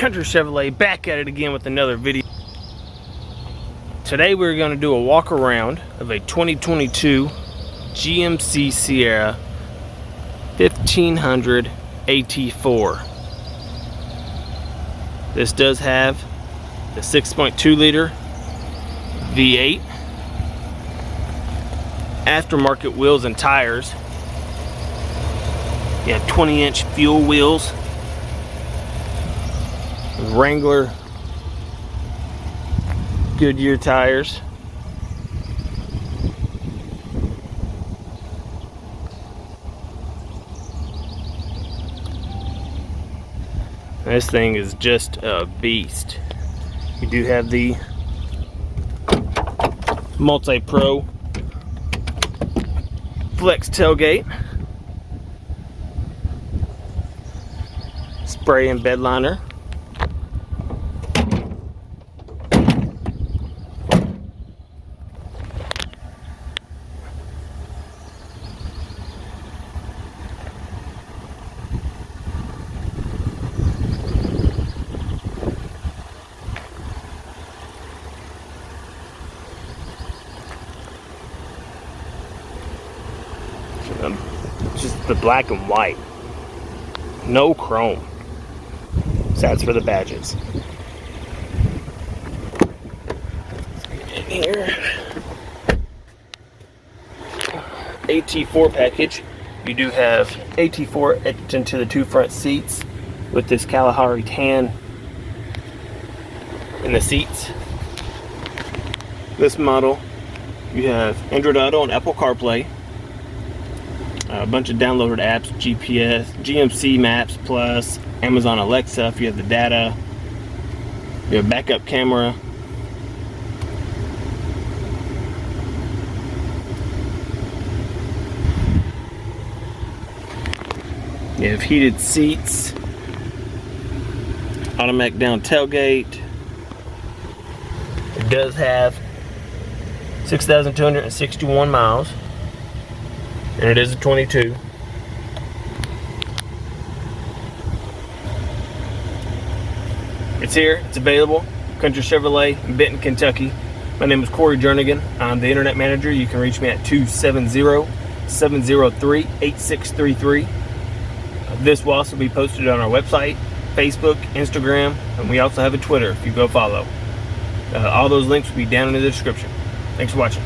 Country Chevrolet, back at it again with another video. Today we're going to do a walk around of a 2022 GMC Sierra 1500 AT4. This does have the 6.2 liter V8, aftermarket wheels and tires. You have 20-inch fuel wheels, Wrangler Goodyear tires. This thing is just a beast. You do have the multi-pro flex tailgate, spray and bed liner, just the black and white, no chrome. So that's for the badges. In here, AT4 package. You do have AT4 etched into the two front seats with this Kalahari tan in the seats. This model, you have Android Auto and Apple CarPlay. A bunch of downloaded apps, GPS, GMC Maps Plus, Amazon Alexa if you have the data. You have backup camera. You have heated seats, automatic down tailgate. It does have 6,261 miles. And it is a 22. It's here, it's available. Country Chevrolet in Benton, Kentucky. My name is Corey Jernigan. I'm the internet manager. You can reach me at 270-703-8633. This will also be posted on our website, Facebook, Instagram, and we also have a Twitter if you go follow. All those links will be down in the description. Thanks for watching.